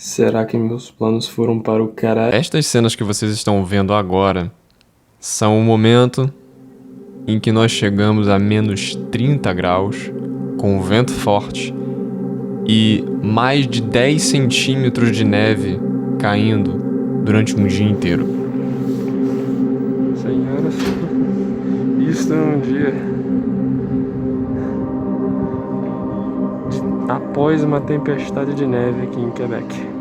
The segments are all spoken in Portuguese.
Será que meus planos foram para o caralho? Estas cenas que vocês estão vendo agora são o momento em que nós chegamos a menos 30 graus, com vento forte e mais de 10 centímetros de neve caindo durante um dia inteiro. Senhoras, isso é um dia após uma tempestade de neve aqui em Quebec,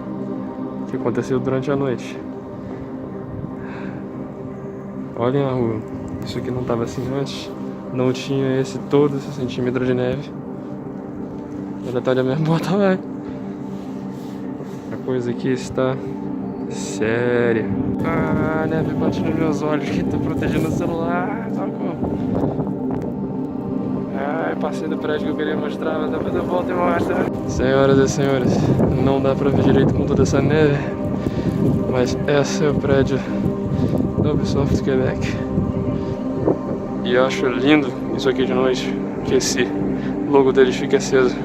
que aconteceu durante a noite. Olhem a rua, isso aqui não estava assim antes, não tinha todo esse centímetro de neve. Olha a minha moto, vai. A coisa aqui está séria. A neve bate nos meus olhos que tá protegendo o celular. Ai, passei do prédio que eu queria mostrar, mas depois eu volto e mostro. Senhoras e senhores, não dá pra ver direito com toda essa neve, mas esse é o prédio da Ubisoft Quebec. E eu acho lindo isso aqui de noite, que esse logo deles fica aceso.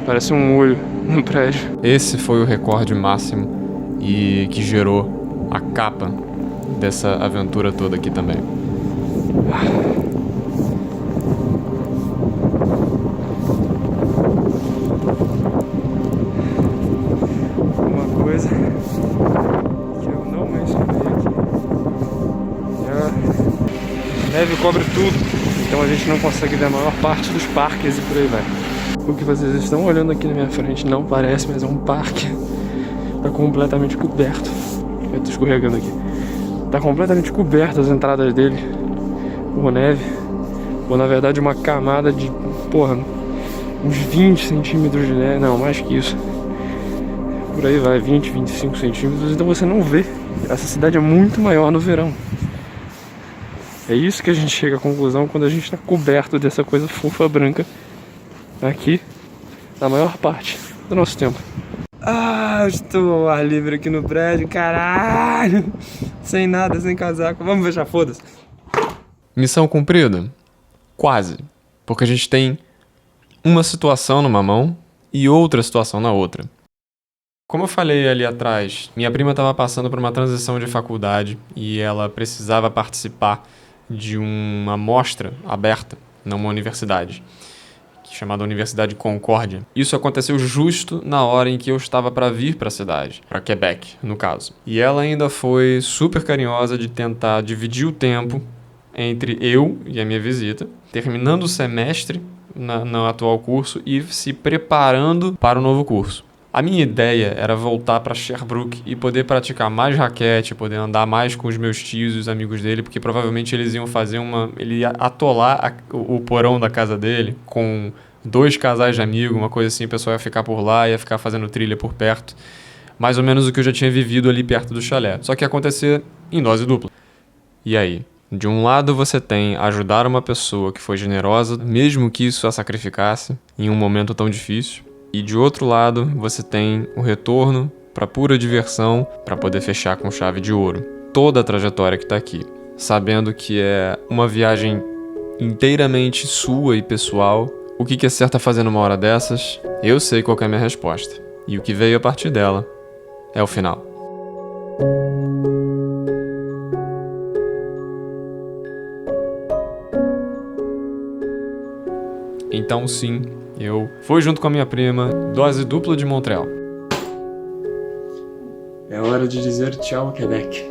Parece um olho no prédio. Esse foi o recorde máximo e que gerou a capa dessa aventura toda aqui também. Uma coisa que eu não mencionei aqui. A neve cobre tudo, então a gente não consegue ver a maior parte dos parques e por aí vai. O que vocês estão olhando aqui na minha frente não parece, mas é um parque. Tá completamente coberto. Eu tô escorregando aqui. Tá completamente coberto as entradas dele por neve. Ou na verdade uma camada de, uns 20 centímetros de neve. Não, mais que isso. Por aí vai, 20, 25 centímetros. Então você não vê. Essa cidade é muito maior no verão. É isso que a gente chega à conclusão quando a gente está coberto dessa coisa fofa branca aqui, na maior parte do nosso tempo. Eu estou ao ar livre aqui no prédio, caralho! Sem nada, sem casaco. Vamos fechar, foda-se. Missão cumprida? Quase. Porque a gente tem uma situação numa mão e outra situação na outra. Como eu falei ali atrás, minha prima estava passando por uma transição de faculdade e ela precisava participar de uma mostra aberta numa universidade, chamada Universidade Concórdia. Isso aconteceu justo na hora em que eu estava para vir para a cidade, para Quebec, no caso. E ela ainda foi super carinhosa de tentar dividir o tempo entre eu e a minha visita, terminando o semestre no atual curso e se preparando para o novo curso. A minha ideia era voltar para Sherbrooke e poder praticar mais raquete, poder andar mais com os meus tios e os amigos dele, porque provavelmente eles iam fazer ele ia atolar o porão da casa dele com 2 casais de amigos, uma coisa assim, o pessoal ia ficar por lá, ia ficar fazendo trilha por perto. Mais ou menos o que eu já tinha vivido ali perto do chalé. Só que ia acontecer em dose dupla. E aí? De um lado você tem ajudar uma pessoa que foi generosa, mesmo que isso a sacrificasse em um momento tão difícil. E de outro lado, você tem o retorno para pura diversão, para poder fechar com chave de ouro. Toda a trajetória que está aqui, sabendo que é uma viagem inteiramente sua e pessoal. O que é certo a fazer numa hora dessas? Eu sei qual é a minha resposta. E o que veio a partir dela é o final. Então sim, eu fui junto com a minha prima, dose dupla de Montreal. É hora de dizer tchau, Quebec.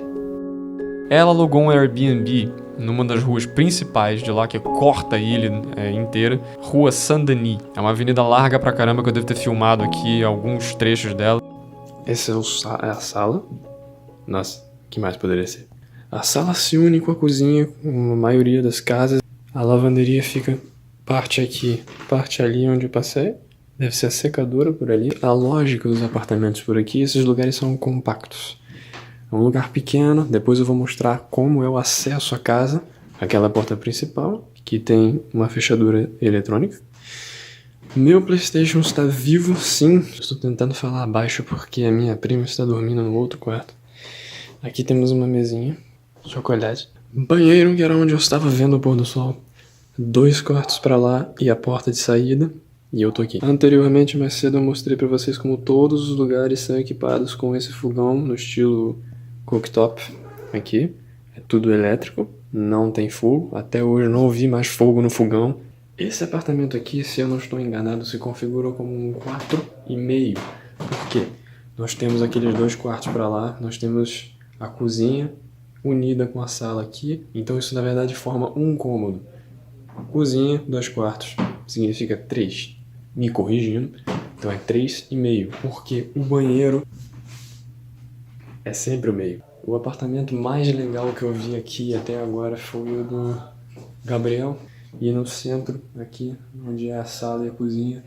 Ela alugou um Airbnb numa das ruas principais de lá, que corta a ilha inteira, Rua Saint-Denis. É uma avenida larga pra caramba que eu devo ter filmado aqui alguns trechos dela. Essa é a sala. Nossa, o que mais poderia ser? A sala se une com a cozinha, como a maioria das casas. A lavanderia fica parte aqui, parte ali onde eu passei. Deve ser a secadora por ali. A lógica dos apartamentos por aqui, esses lugares são compactos. É um lugar pequeno, depois eu vou mostrar como é o acesso à casa. Aquela porta principal, que tem uma fechadura eletrônica. Meu PlayStation está vivo, sim. Estou tentando falar baixo porque a minha prima está dormindo no outro quarto. Aqui temos uma mesinha, chocolate. Banheiro, que era onde eu estava vendo o pôr do sol. 2 quartos para lá e a porta de saída. E eu tô aqui. Anteriormente, mais cedo, eu mostrei pra vocês como todos os lugares são equipados com esse fogão no estilo cooktop. Aqui, é tudo elétrico, não tem fogo. Até hoje eu não ouvi mais fogo no fogão. Esse apartamento aqui, se eu não estou enganado, se configurou como um 4,5. Por quê? Nós temos aqueles 2 quartos pra lá, nós temos a cozinha unida com a sala aqui. Então isso na verdade forma um cômodo. Cozinha, 2 quartos, significa 3. Me corrigindo, então é 3,5, porque o banheiro é sempre o meio. O apartamento mais legal que eu vi aqui até agora foi o do Gabriel, e no centro, aqui, onde é a sala e a cozinha,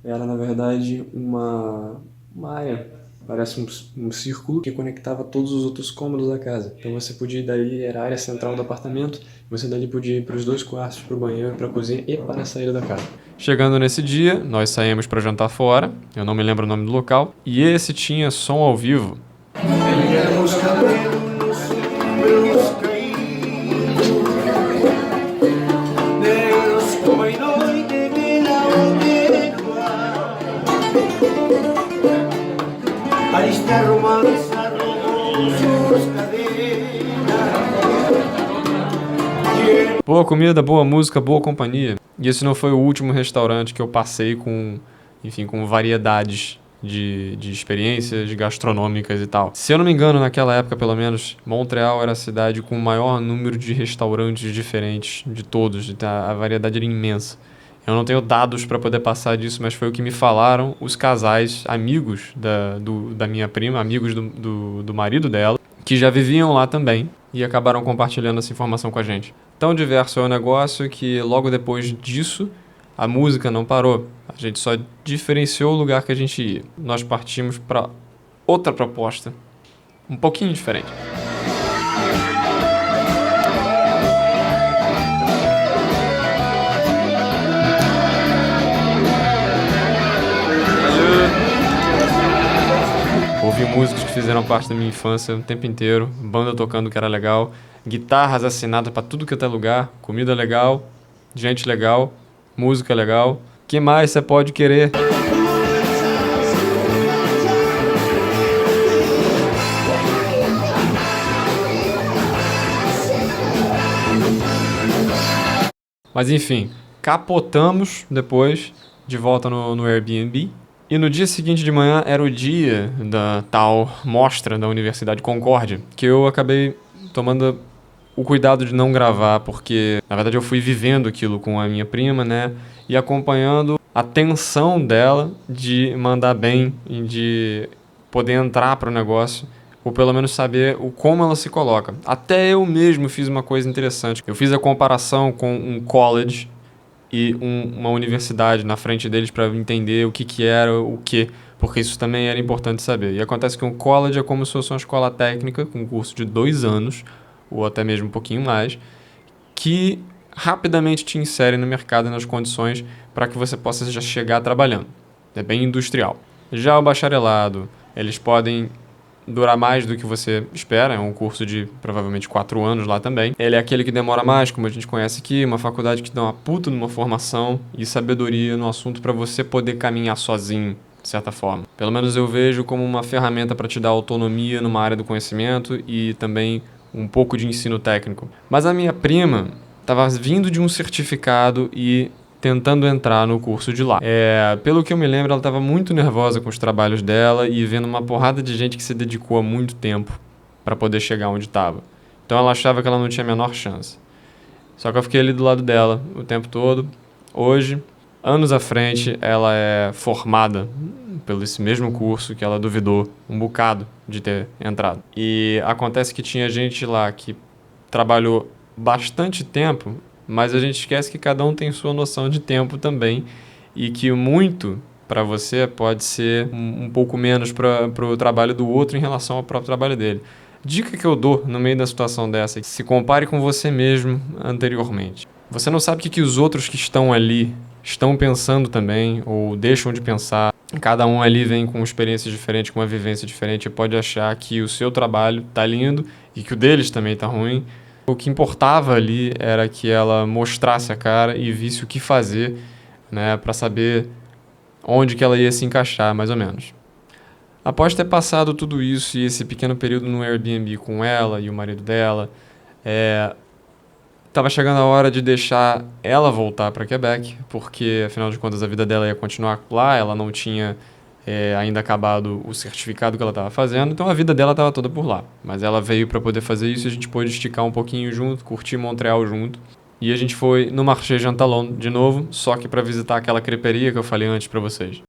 era na verdade uma área, parece um círculo que conectava todos os outros cômodos da casa. Então você podia ir dali, era a área central do apartamento, você dali podia ir para os 2 quartos, para o banheiro, para a cozinha e para a saída da casa. Chegando nesse dia, nós saímos para jantar fora, eu não me lembro o nome do local, e esse tinha som ao vivo. Boa comida, boa música, boa companhia. E esse não foi o último restaurante que eu passei com variedades de experiências gastronômicas e tal. Se eu não me engano, naquela época, pelo menos, Montreal era a cidade com o maior número de restaurantes diferentes de todos. A variedade era imensa. Eu não tenho dados para poder passar disso, mas foi o que me falaram os casais amigos da minha prima, amigos do marido dela, que já viviam lá também e acabaram compartilhando essa informação com a gente. Tão diverso é o negócio que logo depois disso a música não parou. A gente só diferenciou o lugar que a gente ia. Nós partimos para outra proposta, um pouquinho diferente. Ouvi músicos que fizeram parte da minha infância o tempo inteiro, banda tocando que era legal, guitarras assinadas pra tudo que é lugar, comida legal, gente legal, música legal. Que mais você pode querer? Mas enfim, capotamos depois, de volta no Airbnb. E no dia seguinte de manhã era o dia da tal mostra da Universidade Concórdia, que eu acabei tomando o cuidado de não gravar, porque na verdade eu fui vivendo aquilo com a minha prima, né, e acompanhando a tensão dela de mandar bem e de poder entrar para o negócio, ou pelo menos saber como ela se coloca. Até eu mesmo fiz uma coisa interessante. Eu fiz a comparação com um college e uma universidade na frente deles para entender o que era o que, porque isso também era importante saber. E acontece que um college é como se fosse uma escola técnica, com um curso de 2 anos, ou até mesmo um pouquinho mais, que rapidamente te insere no mercado e nas condições para que você possa já chegar trabalhando. É bem industrial. Já o bacharelado, eles podem durar mais do que você espera, é um curso de provavelmente 4 anos lá também. Ele é aquele que demora mais, como a gente conhece aqui, uma faculdade que dá uma puta numa formação e sabedoria no assunto para você poder caminhar sozinho, de certa forma. Pelo menos eu vejo como uma ferramenta para te dar autonomia numa área do conhecimento e também um pouco de ensino técnico. Mas a minha prima estava vindo de um certificado e tentando entrar no curso de lá. Pelo que eu me lembro, ela estava muito nervosa com os trabalhos dela e vendo uma porrada de gente que se dedicou há muito tempo para poder chegar onde estava. Então ela achava que ela não tinha a menor chance. Só que eu fiquei ali do lado dela o tempo todo. Hoje, anos à frente, ela é formada pelo esse mesmo curso que ela duvidou um bocado de ter entrado. E acontece que tinha gente lá que trabalhou bastante tempo, mas a gente esquece que cada um tem sua noção de tempo também e que muito para você pode ser um pouco menos para o trabalho do outro em relação ao próprio trabalho dele. Dica que eu dou no meio da situação dessa: se compare com você mesmo anteriormente. Você não sabe o que os outros que estão ali estão pensando também ou deixam de pensar. Cada um ali vem com experiências diferentes, com uma vivência diferente e pode achar que o seu trabalho tá lindo e que o deles também tá ruim. O que importava ali era que ela mostrasse a cara e visse o que fazer, né, para saber onde que ela ia se encaixar, mais ou menos. Após ter passado tudo isso e esse pequeno período no Airbnb com ela e o marido dela, estava chegando a hora de deixar ela voltar para Quebec, porque afinal de contas a vida dela ia continuar lá, ela não tinha ainda acabado o certificado que ela estava fazendo, então a vida dela estava toda por lá. Mas ela veio para poder fazer isso e a gente pôde esticar um pouquinho junto, curtir Montreal junto. E a gente foi no Marché Jean Talon de novo, só que para visitar aquela creperia que eu falei antes para vocês.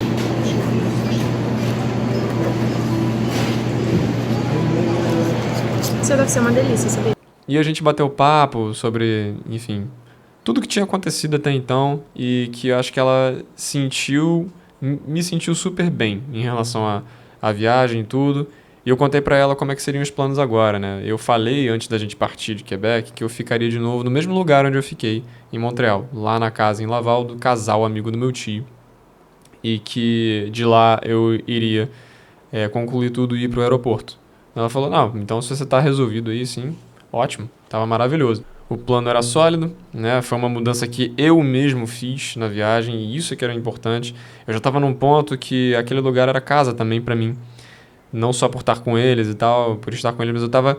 Isso deve ser uma delícia, sabia? E a gente bateu papo sobre, enfim, tudo que tinha acontecido até então e que eu acho que ela me sentiu super bem em relação à viagem e tudo. E eu contei pra ela como é que seriam os planos agora, né? Eu falei antes da gente partir de Quebec que eu ficaria de novo no mesmo lugar onde eu fiquei, em Montreal, lá na casa em Laval do casal amigo do meu tio. E que de lá eu iria concluir tudo e ir pro aeroporto. Ela falou, não, então se você tá resolvido aí, sim, ótimo, tava maravilhoso. O plano era sólido, né? Foi uma mudança que eu mesmo fiz na viagem e isso que era importante. Eu já estava num ponto que aquele lugar era casa também para mim. Não só por estar com eles e tal, por estar com eles, mas eu estava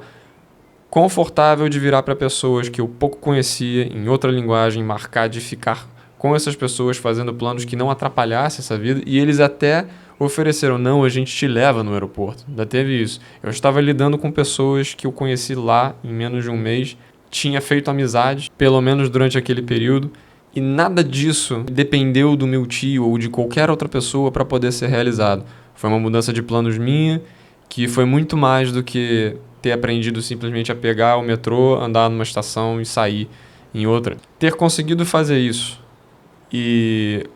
confortável de virar para pessoas que eu pouco conhecia, em outra linguagem, marcar de ficar com essas pessoas fazendo planos que não atrapalhassem essa vida. E eles até ofereceram, não, a gente te leva no aeroporto. Ainda teve isso. Eu estava lidando com pessoas que eu conheci lá em menos de um mês, tinha feito amizade, pelo menos durante aquele período, e nada disso dependeu do meu tio ou de qualquer outra pessoa para poder ser realizado. Foi uma mudança de planos minha, que foi muito mais do que ter aprendido simplesmente a pegar o metrô, andar numa estação e sair em outra. Ter conseguido fazer isso e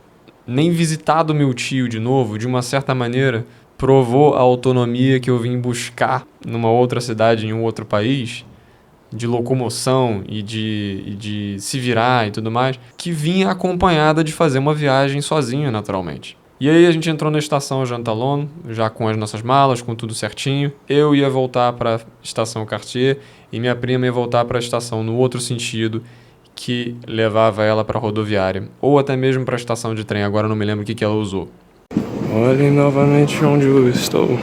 nem visitado meu tio de novo, de uma certa maneira, provou a autonomia que eu vim buscar numa outra cidade, em um outro país, de locomoção e de se virar e tudo mais, que vinha acompanhada de fazer uma viagem sozinho, naturalmente. E aí a gente entrou na estação Jean Talon, já com as nossas malas, com tudo certinho. Eu ia voltar para a estação Cartier e minha prima ia voltar para a estação no outro sentido, que levava ela para a rodoviária, ou até mesmo para a estação de trem, agora não me lembro o que ela usou. Olhem novamente onde eu estou.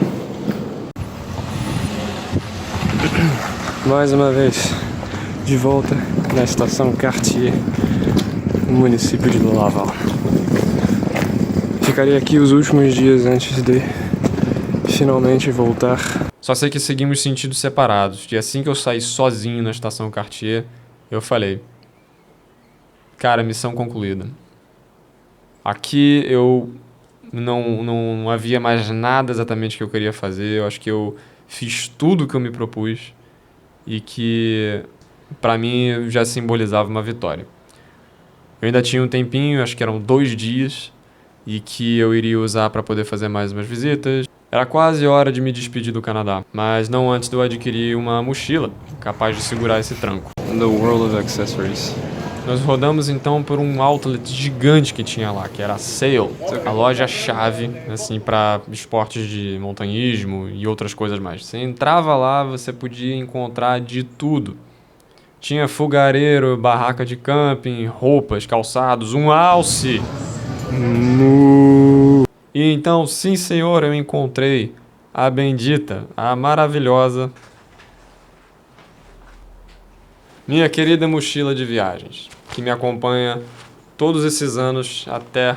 Mais uma vez, de volta na estação Cartier, no município de Laval. Ficarei aqui os últimos dias antes de finalmente voltar. Só sei que seguimos sentidos separados, e assim que eu saí sozinho na estação Cartier, eu falei, cara, missão concluída. Aqui eu não havia mais nada exatamente que eu queria fazer, eu acho que eu fiz tudo que eu me propus e que pra mim já simbolizava uma vitória. Eu ainda tinha um tempinho, acho que eram 2 dias, e que eu iria usar para poder fazer mais umas visitas. Era quase hora de me despedir do Canadá, mas não antes de eu adquirir uma mochila capaz de segurar esse tranco. The World of Accessories. Nós rodamos então por um outlet gigante que tinha lá, que era a Sail, a loja-chave assim, para esportes de montanhismo e outras coisas mais. Você entrava lá, você podia encontrar de tudo. Tinha fogareiro, barraca de camping, roupas, calçados, um alce. E então, sim senhor, eu encontrei a bendita, a maravilhosa, minha querida mochila de viagens, que me acompanha todos esses anos até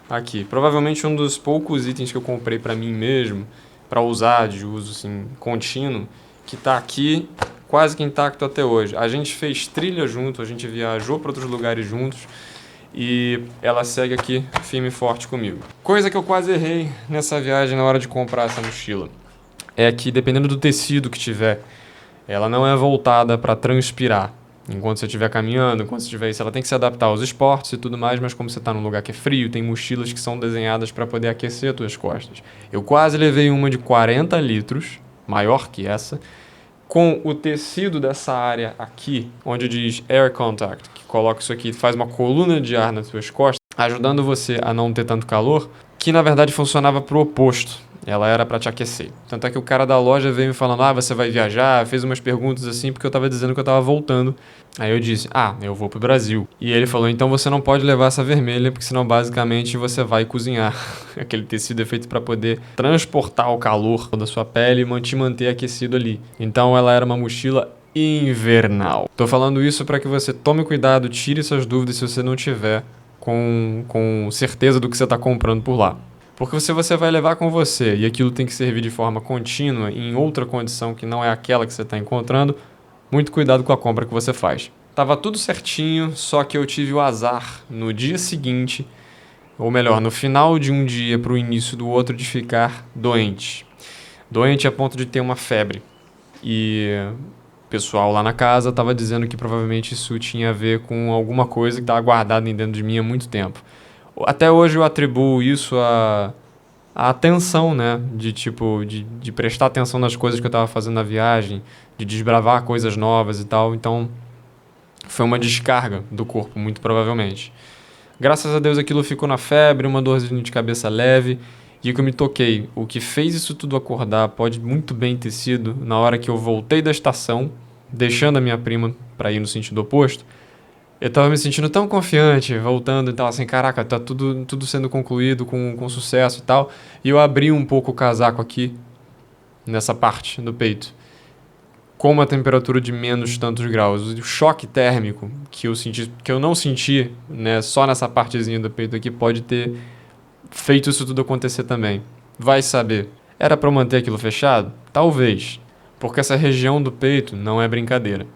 aqui. Provavelmente um dos poucos itens que eu comprei para mim mesmo, para usar de uso assim, contínuo, que está aqui quase que intacto até hoje. A gente fez trilha junto, a gente viajou para outros lugares juntos, e ela segue aqui firme e forte comigo. Coisa que eu quase errei nessa viagem na hora de comprar essa mochila é que, dependendo do tecido que tiver, ela não é voltada para transpirar enquanto você estiver caminhando, enquanto você estiver isso. Ela tem que se adaptar aos esportes e tudo mais, mas como você está num lugar que é frio, tem mochilas que são desenhadas para poder aquecer as tuas costas. Eu quase levei uma de 40 litros, maior que essa, com o tecido dessa área aqui, onde diz Air Contact, que coloca isso aqui, faz uma coluna de ar nas suas costas, ajudando você a não ter tanto calor, que na verdade funcionava para o oposto. Ela era pra te aquecer. Tanto é que o cara da loja veio me falando, você vai viajar? Fez umas perguntas assim, porque eu tava dizendo que eu tava voltando. Aí eu disse, eu vou pro Brasil. E ele falou, então você não pode levar essa vermelha, porque senão basicamente você vai cozinhar. Aquele tecido é feito pra poder transportar o calor da sua pele e te manter aquecido ali. Então ela era uma mochila invernal. Tô falando isso para que você tome cuidado, tire suas dúvidas se você não tiver com certeza do que você tá comprando por lá. Porque se você vai levar com você e aquilo tem que servir de forma contínua em outra condição que não é aquela que você está encontrando, muito cuidado com a compra que você faz. Tava tudo certinho, só que eu tive o azar no dia seguinte, ou melhor, no final de um dia para o início do outro, de ficar doente. Doente a ponto de ter uma febre. E o pessoal lá na casa estava dizendo que provavelmente isso tinha a ver com alguma coisa que estava guardada dentro de mim há muito tempo. Até hoje eu atribuo isso a atenção, né? De prestar atenção nas coisas que eu estava fazendo na viagem, de desbravar coisas novas e tal. Então, foi uma descarga do corpo, muito provavelmente. Graças a Deus aquilo ficou na febre, uma dorzinha de cabeça leve, e que eu me toquei. O que fez isso tudo acordar pode muito bem ter sido na hora que eu voltei da estação, deixando a minha prima para ir no sentido oposto. Eu tava me sentindo tão confiante, voltando e tal, assim, caraca, tá tudo sendo concluído com sucesso e tal. E eu abri um pouco o casaco aqui, nessa parte do peito, com uma temperatura de menos tantos graus. O choque térmico que eu não senti, né, só nessa partezinha do peito aqui, pode ter feito isso tudo acontecer também. Vai saber. Era pra eu manter aquilo fechado? Talvez. Porque essa região do peito não é brincadeira.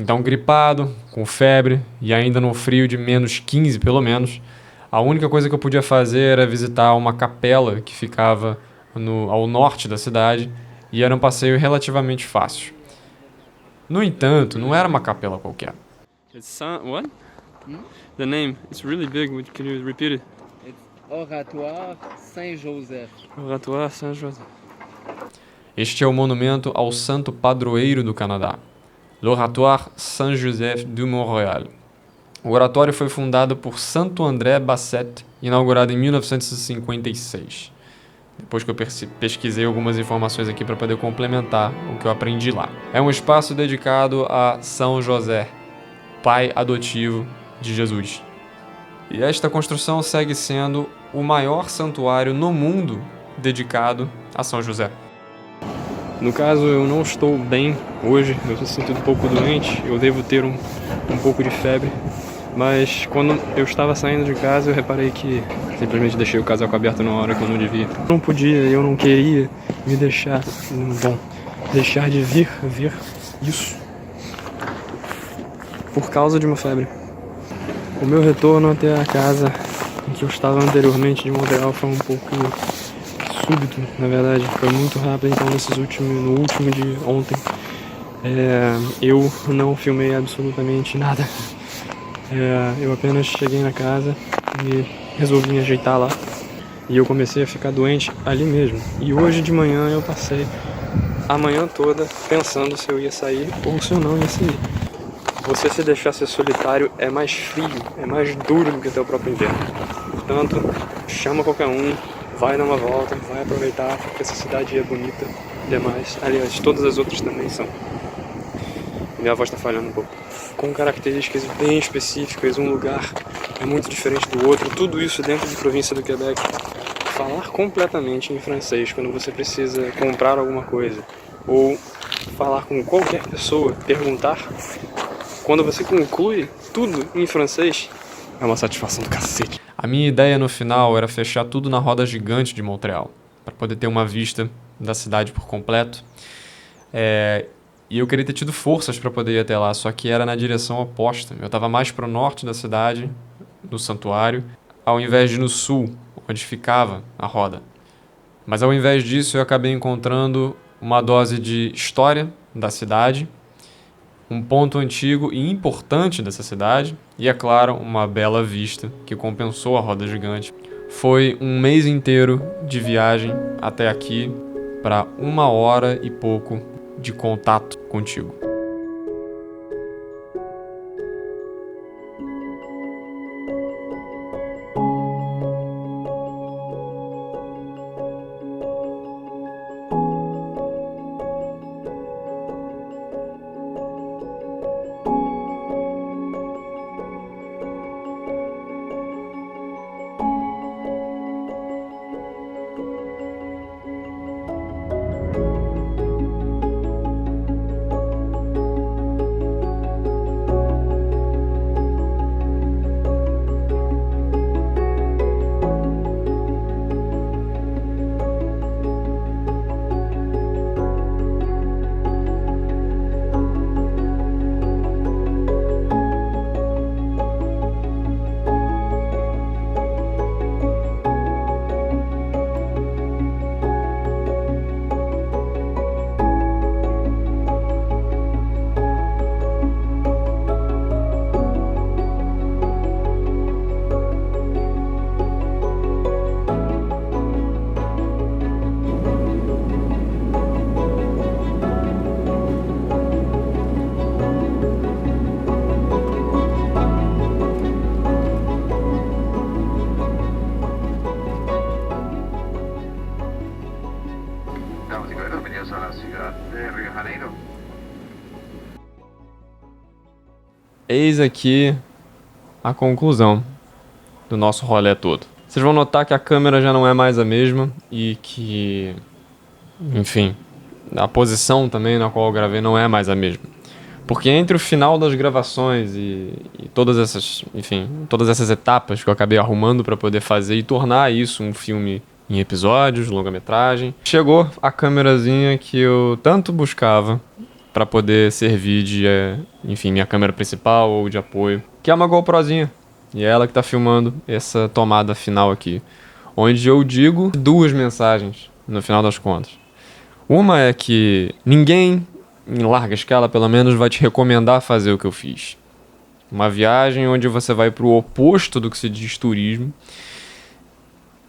Então, gripado, com febre e ainda no frio de menos 15 pelo menos, a única coisa que eu podia fazer era visitar uma capela que ficava ao norte da cidade e era um passeio relativamente fácil. No entanto, não era uma capela qualquer. What? The name, it's really big. Can you repeat it? It's Oratoire Saint-Joseph. Oratoire Saint-Joseph. Este é o monumento ao santo padroeiro do Canadá, l'Oratoire Saint-Joseph de Montréal. O oratório foi fundado por Santo André Basset, inaugurado em 1956. Depois que eu pesquisei algumas informações aqui para poder complementar o que eu aprendi lá. É um espaço dedicado a São José, pai adotivo de Jesus. E esta construção segue sendo o maior santuário no mundo dedicado a São José. No caso, eu não estou bem hoje, eu estou sentindo um pouco doente, eu devo ter um pouco de febre, mas quando eu estava saindo de casa eu reparei que simplesmente deixei o casaco aberto numa hora que eu não devia. Eu não podia, eu não queria me deixar de ver isso por causa de uma febre. O meu retorno até a casa em que eu estava anteriormente de Montreal foi um pouco súbito, na verdade, foi muito rápido. Então no último de ontem eu não filmei absolutamente nada. Eu apenas cheguei na casa e resolvi me ajeitar lá e eu comecei a ficar doente ali mesmo. E hoje de manhã eu passei a manhã toda pensando se eu ia sair ou se eu não ia sair. Você se deixar ser solitário é mais frio, é mais duro do que o teu próprio inverno. Portanto, chama qualquer um, vai dar uma volta, vai aproveitar, porque essa cidade é bonita demais. Aliás, todas as outras também são. Minha voz está falhando um pouco. Com características bem específicas, um lugar é muito diferente do outro, tudo isso dentro de província do Quebec. Falar completamente em francês quando você precisa comprar alguma coisa, ou falar com qualquer pessoa, perguntar, quando você conclui tudo em francês, é uma satisfação do cacete. A minha ideia no final era fechar tudo na roda gigante de Montreal, para poder ter uma vista da cidade por completo. E eu queria ter tido forças para poder ir até lá, só que era na direção oposta. Eu estava mais para o norte da cidade, no santuário, ao invés de ir no sul, onde ficava a roda. Mas ao invés disso, eu acabei encontrando uma dose de história da cidade, um ponto antigo e importante dessa cidade, e, é claro, uma bela vista que compensou a roda gigante. Foi um mês inteiro de viagem até aqui para 1 hora e pouco de contato contigo. Janeiro. Eis aqui a conclusão do nosso rolê todo. Vocês vão notar que a câmera já não é mais a mesma e que, enfim, a posição também na qual eu gravei não é mais a mesma. Porque entre o final das gravações e todas essas etapas que eu acabei arrumando para poder fazer e tornar isso um filme em episódios, longa-metragem, chegou a câmerazinha que eu tanto buscava para poder servir de, minha câmera principal ou de apoio, que é uma GoProzinha. E é ela que tá filmando essa tomada final aqui, onde eu digo 2 mensagens no final das contas. Uma é que ninguém, em larga escala pelo menos, vai te recomendar fazer o que eu fiz. Uma viagem onde você vai pro oposto do que se diz turismo,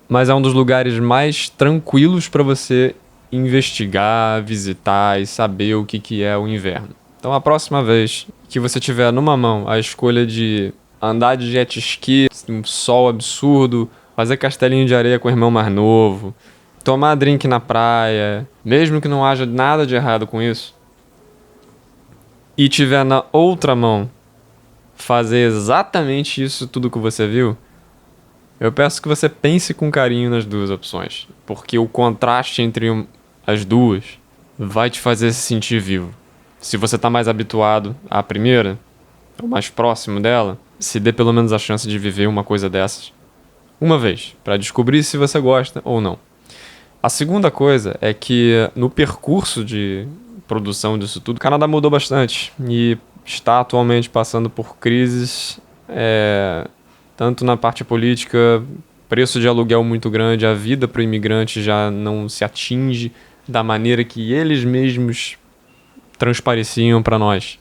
mas é um dos lugares mais tranquilos para você investigar, visitar e saber o que é o inverno. Então a próxima vez que você tiver numa mão a escolha de andar de jet ski, um sol absurdo, fazer castelinho de areia com o irmão mais novo, tomar drink na praia, mesmo que não haja nada de errado com isso, e tiver na outra mão fazer exatamente isso tudo que você viu, eu peço que você pense com carinho nas 2 opções, porque o contraste entre as duas vai te fazer se sentir vivo. Se você está mais habituado à primeira, ou mais próximo dela, se dê pelo menos a chance de viver uma coisa dessas uma vez, para descobrir se você gosta ou não. A segunda coisa é que no percurso de produção disso tudo, o Canadá mudou bastante e está atualmente passando por crises, tanto na parte política, preço de aluguel muito grande, a vida para o imigrante já não se atinge da maneira que eles mesmos transpareciam para nós.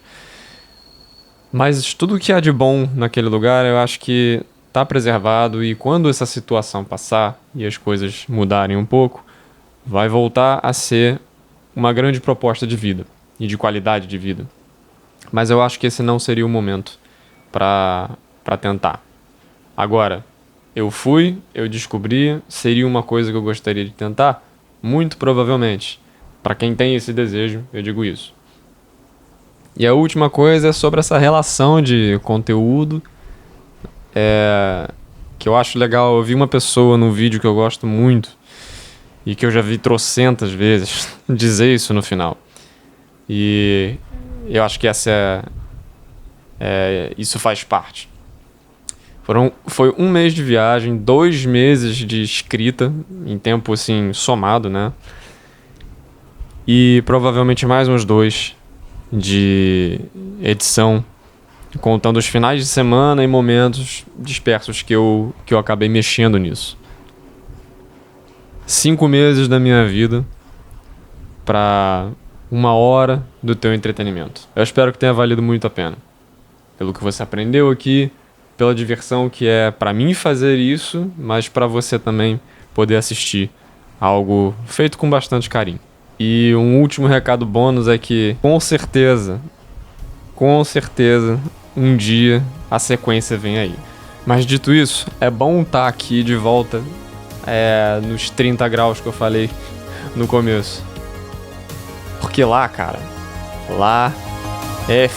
Mas tudo que há de bom naquele lugar, eu acho que está preservado, e quando essa situação passar e as coisas mudarem um pouco, vai voltar a ser uma grande proposta de vida e de qualidade de vida. Mas eu acho que esse não seria o momento para tentar. Agora, eu descobri, seria uma coisa que eu gostaria de tentar? Muito provavelmente. Para quem tem esse desejo, eu digo isso. E a última coisa é sobre essa relação de conteúdo, que eu acho legal. Eu vi uma pessoa num vídeo que eu gosto muito e que eu já vi trocentas vezes dizer isso no final. E eu acho que isso faz parte. Foi 1 mês de viagem, 2 meses de escrita, em tempo assim somado, né? E provavelmente mais uns 2 de edição, contando os finais de semana e momentos dispersos que eu acabei mexendo nisso. 5 meses da minha vida para 1 hora do teu entretenimento. Eu espero que tenha valido muito a pena. Pelo que você aprendeu aqui, pela diversão que é para mim fazer isso, mas para você também poder assistir algo feito com bastante carinho. E um último recado bônus é que, com certeza, um dia a sequência vem aí. Mas dito isso, é bom estar aqui de volta nos 30 graus que eu falei no começo. Porque lá, cara, lá é